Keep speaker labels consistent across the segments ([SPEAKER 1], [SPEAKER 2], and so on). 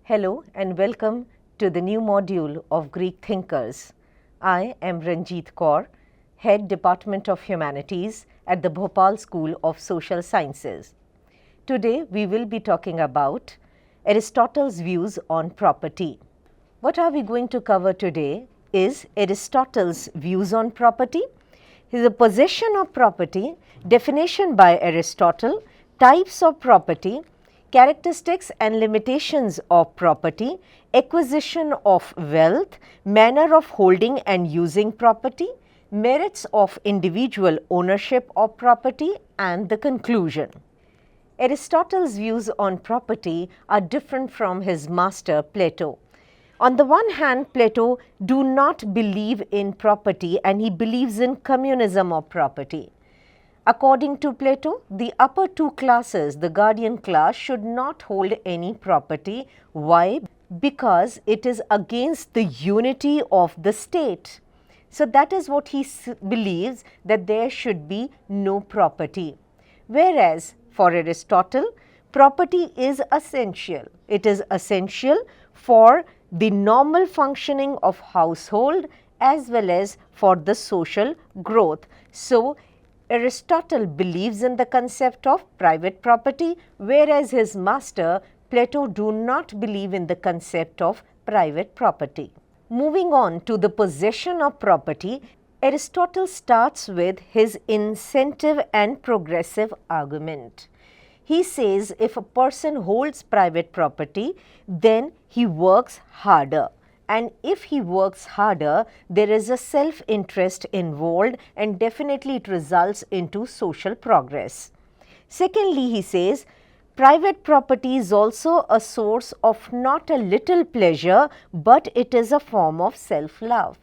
[SPEAKER 1] Hello and welcome to the new module of Greek thinkers. I am Ranjit Kaur, Head Department of Humanities at the Bhopal School of Social Sciences. Today we will be talking about Aristotle's views on property. What are we going to cover today is Aristotle's views on property, the possession of property, definition by Aristotle, types of property, characteristics and limitations of property, acquisition of wealth, manner of holding and using property, merits of individual ownership of property, and the conclusion. Aristotle's views on property are different from his master Plato. On the one hand, Plato do not believe in property and he believes in communism of property. According to Plato, the upper two classes, the guardian class, should not hold any property. Why? Because it is against the unity of the state. So that is what he believes, that there should be no property. Whereas for Aristotle, property is essential. It is essential for the normal functioning of household as well as for the social growth. So Aristotle believes in the concept of private property, whereas his master Plato do not believe in the concept of private property. Moving on to the possession of property, Aristotle starts with his incentive and progressive argument. He says if a person holds private property, then he works harder. And if he works harder, there is a self-interest involved and definitely it results into social progress. Secondly, he says, private property is also a source of not a little pleasure, but it is a form of self-love.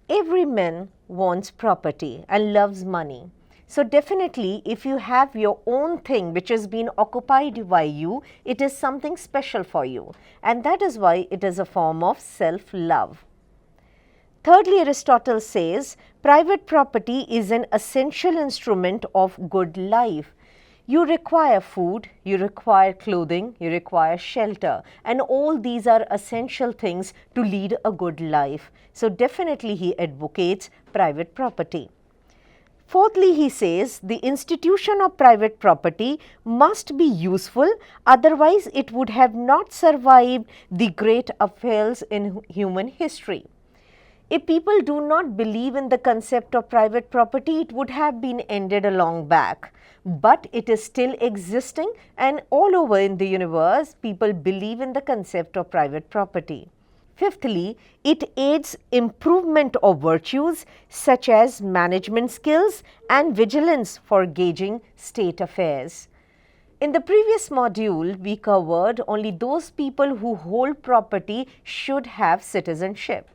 [SPEAKER 1] Every man wants property and loves money. So definitely if you have your own thing which has been occupied by you, it is something special for you, and that is why it is a form of self-love. Thirdly, Aristotle says private property is an essential instrument of good life. You require food, you require clothing, you require shelter, and all these are essential things to lead a good life. So definitely he advocates private property. Fourthly, he says the institution of private property must be useful, otherwise it would have not survived the great affairs in human history. If people do not believe in the concept of private property, it would have been ended a long back. But it is still existing, and all over in the universe people believe in the concept of private property. Fifthly, it aids improvement of virtues such as management skills and vigilance for gauging state affairs. In the previous module, we covered only those people who hold property should have citizenship.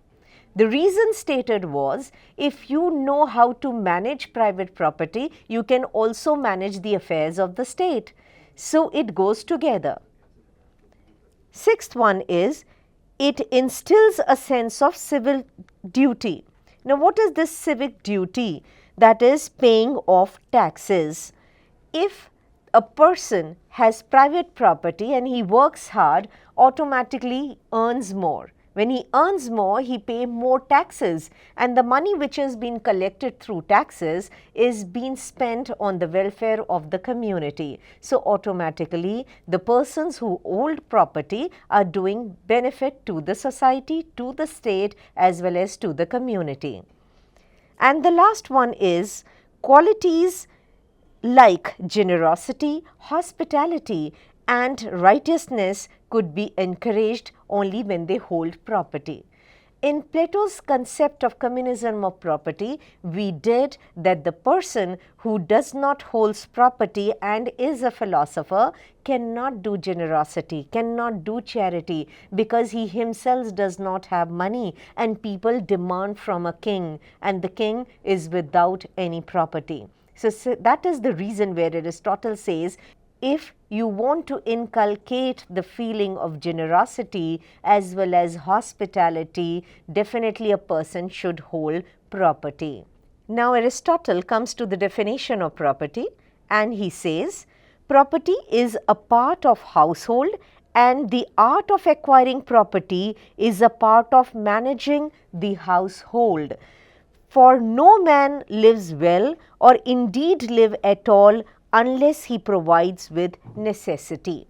[SPEAKER 1] The reason stated was, if you know how to manage private property, you can also manage the affairs of the state. So it goes together. Sixth one is, it instills a sense of civil duty. Now, what is this civic duty? That is paying off taxes. If a person has private property and he works hard, automatically earns more. When he earns more, he pays more taxes, and the money which has been collected through taxes is being spent on the welfare of the community. So automatically the persons who hold property are doing benefit to the society, to the state, as well as to the community. And the last one is qualities like generosity, hospitality, and righteousness could be encouraged only when they hold property. In Plato's concept of communism of property, we did that the person who does not hold property and is a philosopher cannot do generosity, cannot do charity, because he himself does not have money and people demand from a king, and the king is without any property. So that is the reason where Aristotle says, if you want to inculcate the feeling of generosity as well as hospitality, definitely a person should hold property. Now Aristotle comes to the definition of property, and he says, property is a part of household and the art of acquiring property is a part of managing the household. For no man lives well or indeed live at all unless he provides with necessity.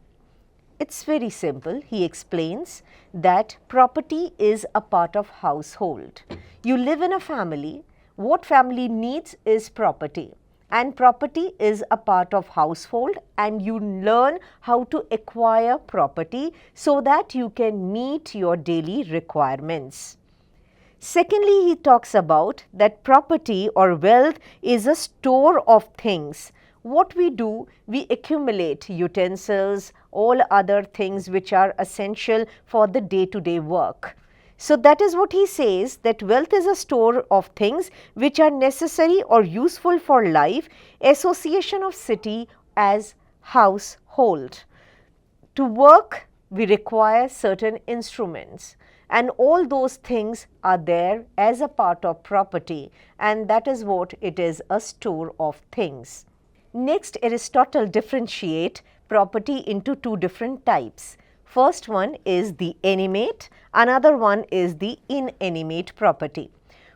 [SPEAKER 1] It's very simple. He explains that property is a part of household. You live in a family. What family needs is property, and property is a part of household, and you learn how to acquire property so that you can meet your daily requirements. Secondly, he talks about that property or wealth is a store of things. What we do, we accumulate utensils, all other things which are essential for the day-to-day work. So that is what he says, that wealth is a store of things which are necessary or useful for life, association of city as household. To work, we require certain instruments, and all those things are there as a part of property, and that is what it is, a store of things. Next, Aristotle differentiates property into two different types. First one is the animate, another one is the inanimate property.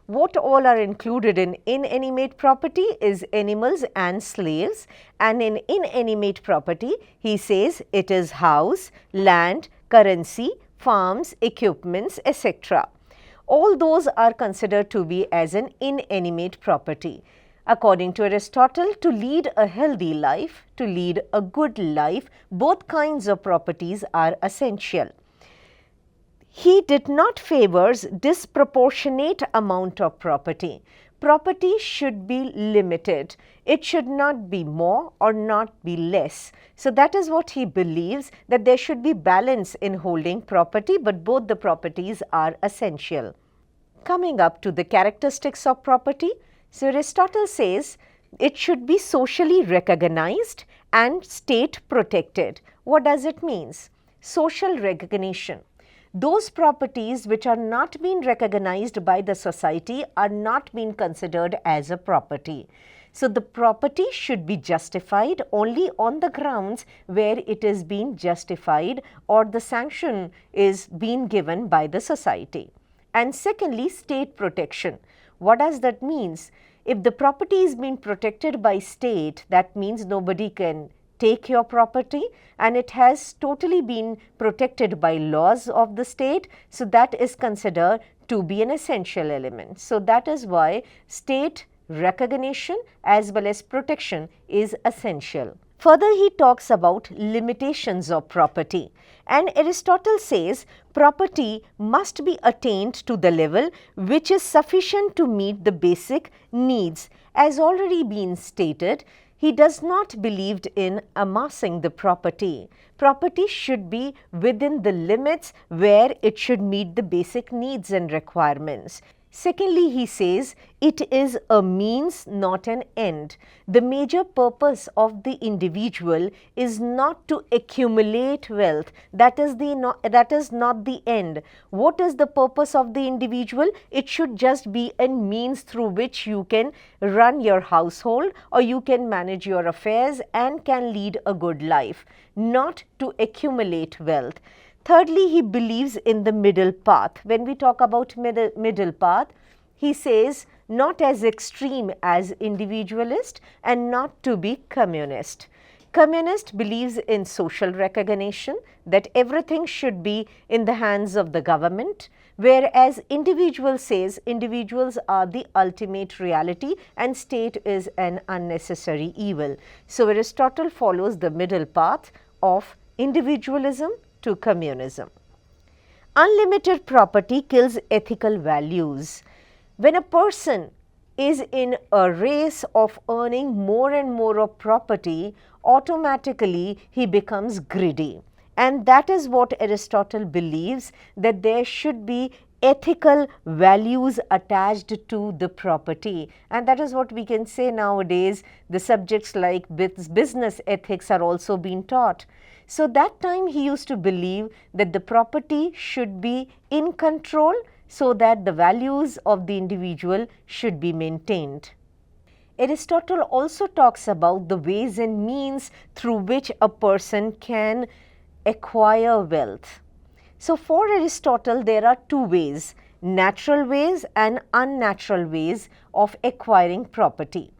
[SPEAKER 1] What all are included in inanimate property is animals and slaves, and in inanimate property he says it is house, land, currency, farms, equipments, etc. All those are considered to be as an inanimate property. According to Aristotle, to lead a healthy life, to lead a good life, both kinds of properties are essential. He did not favor disproportionate amount of property. Property should be limited. It should not be more or not be less. So that is what he believes, that there should be balance in holding property, but both the properties are essential. Coming up to the characteristics of property, so Aristotle says it should be socially recognized and state protected. What does it mean? Social recognition. Those properties which are not being recognized by the society are not being considered as a property. So the property should be justified only on the grounds where it is being justified or the sanction is being given by the society. And secondly, state protection. What does that mean? If the property is being protected by state, that means nobody can take your property, and it has totally been protected by laws of the state. So that is considered to be an essential element. So that is why state recognition as well as protection is essential. Further, he talks about limitations of property, and Aristotle says property must be attained to the level which is sufficient to meet the basic needs. As already been stated, he does not believe in amassing the property. Property should be within the limits where it should meet the basic needs and requirements. Secondly, he says it is a means, not an end. The major purpose of the individual is not to accumulate wealth. That is not the end. What is the purpose of the individual? It should just be a means through which you can run your household or you can manage your affairs and can lead a good life, not to accumulate wealth. Thirdly, he believes in the middle path. When we talk about middle path, he says not as extreme as individualist and not to be communist. Communist believes in social recognition, that everything should be in the hands of the government, whereas individual says individuals are the ultimate reality and state is an unnecessary evil. So Aristotle follows the middle path of individualism to communism. Unlimited property kills ethical values. When a person is in a race of earning more and more of property, automatically he becomes greedy. And that is what Aristotle believes, that there should be ethical values attached to the property, and that is what we can say nowadays. The subjects like business ethics are also being taught. So that time he used to believe that the property should be in control so that the values of the individual should be maintained. Aristotle also talks about the ways and means through which a person can acquire wealth. So for Aristotle, there are two ways, natural ways and unnatural ways of acquiring property.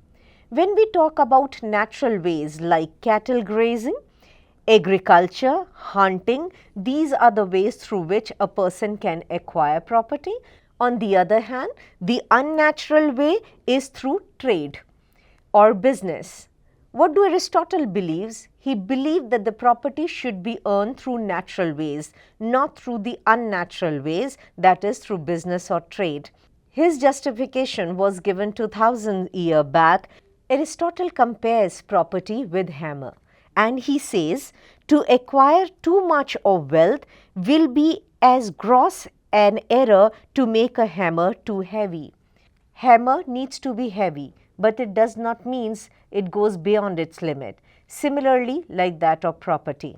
[SPEAKER 1] When we talk about natural ways like cattle grazing, agriculture, hunting, these are the ways through which a person can acquire property. On the other hand, the unnatural way is through trade or business. What do Aristotle believes? He believed that the property should be earned through natural ways, not through the unnatural ways, that is through business or trade. His justification was given 2000 years back. Aristotle compares property with hammer, and he says to acquire too much of wealth will be as gross an error to make a hammer too heavy. Hammer needs to be heavy, but it does not mean it goes beyond its limit. Similarly, like that of property.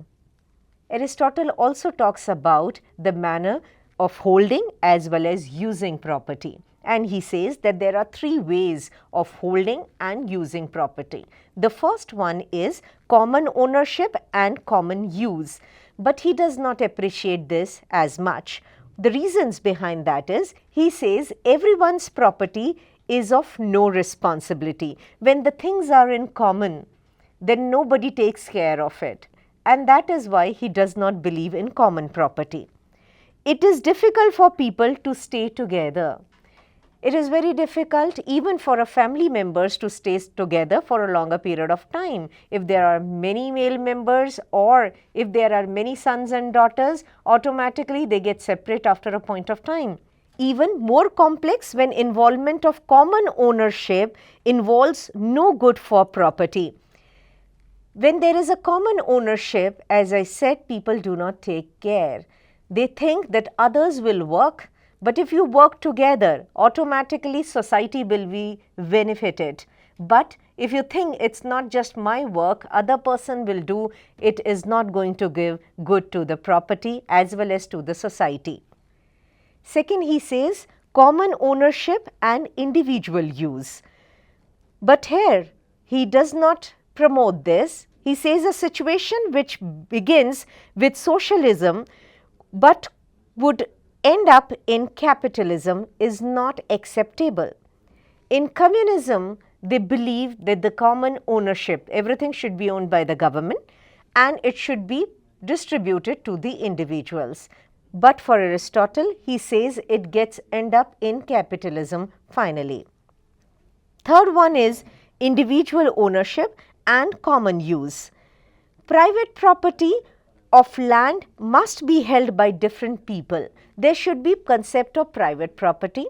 [SPEAKER 1] Aristotle also talks about the manner of holding as well as using property. And he says that there are three ways of holding and using property. The first one is common ownership and common use, but he does not appreciate this as much. The reasons behind that is, he says everyone's property is of no responsibility. When the things are in common, then nobody takes care of it, and that is why he does not believe in common property. It is difficult for people to stay together. It is very difficult even for a family members to stay together for a longer period of time. If there are many male members or if there are many sons and daughters, automatically they get separate after a point of time. Even more complex when involvement of common ownership involves no good for property. When there is a common ownership, as I said, people do not take care. They think that others will work, but if you work together, automatically society will be benefited. But if you think it's not just my work, other person will do, it is not going to give good to the property as well as to the society. Second, he says common ownership and individual use. But here, he does not promote this. He says a situation which begins with socialism but would end up in capitalism is not acceptable. In communism, they believe that the common ownership, everything should be owned by the government and it should be distributed to the individuals. But for Aristotle, he says it gets end up in capitalism finally. Third one is individual ownership and common use. Private property of land must be held by different people. There should be concept of private property.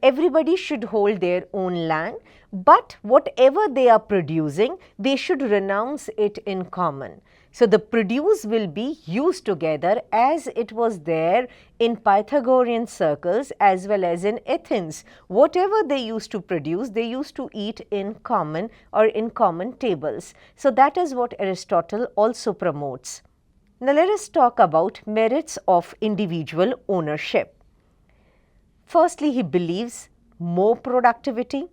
[SPEAKER 1] Everybody should hold their own land, but whatever they are producing, they should renounce it in common. So the produce will be used together as it was there in Pythagorean circles as well as in Athens. Whatever they used to produce, they used to eat in common or in common tables. So that is what Aristotle also promotes. Now let us talk about merits of individual ownership. Firstly, he believes more productivity.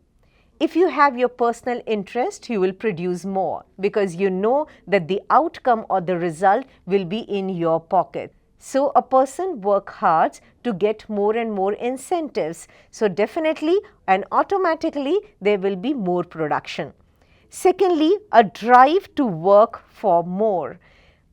[SPEAKER 1] If you have your personal interest, you will produce more because you know that the outcome or the result will be in your pocket. So a person works hard to get more and more incentives. So definitely and automatically there will be more production. Secondly, a drive to work for more.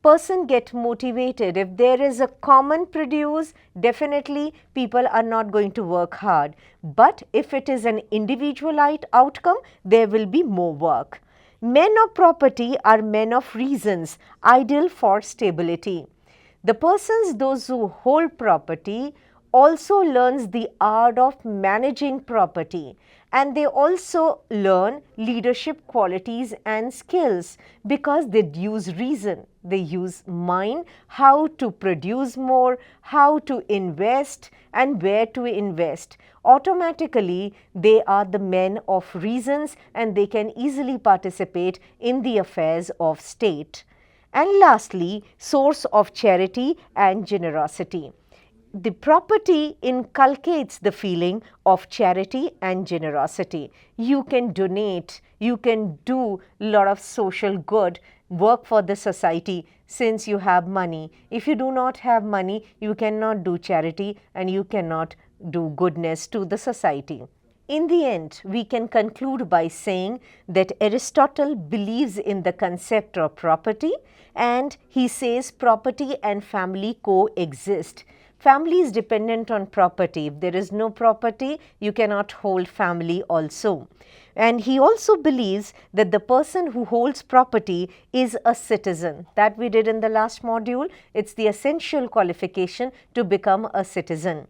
[SPEAKER 1] Person get motivated. If there is a common produce, definitely people are not going to work hard. But if it is an individualized outcome, there will be more work. Men of property are men of reasons, ideal for stability. The persons, those who hold property, also learns the art of managing property, and they also learn leadership qualities and skills because they use reason, they use mind, how to produce more, how to invest and where to invest. Automatically they are the men of reasons and they can easily participate in the affairs of state. And lastly, source of charity and generosity. The property inculcates the feeling of charity and generosity. You can donate, you can do a lot of social good, work for the society since you have money. If you do not have money, you cannot do charity and you cannot do goodness to the society. In the end, we can conclude by saying that Aristotle believes in the concept of property, and he says property and family coexist. Family is dependent on property. If there is no property, you cannot hold family also. And he also believes that the person who holds property is a citizen. That we did in the last module. It's the essential qualification to become a citizen.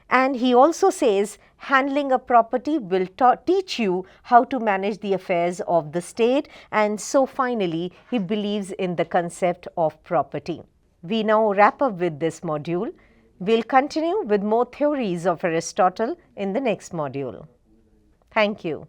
[SPEAKER 1] And he also says handling a property will teach you how to manage the affairs of the state, and so finally he believes in the concept of property. We now wrap up with this module. We'll continue with more theories of Aristotle in the next module. Thank you.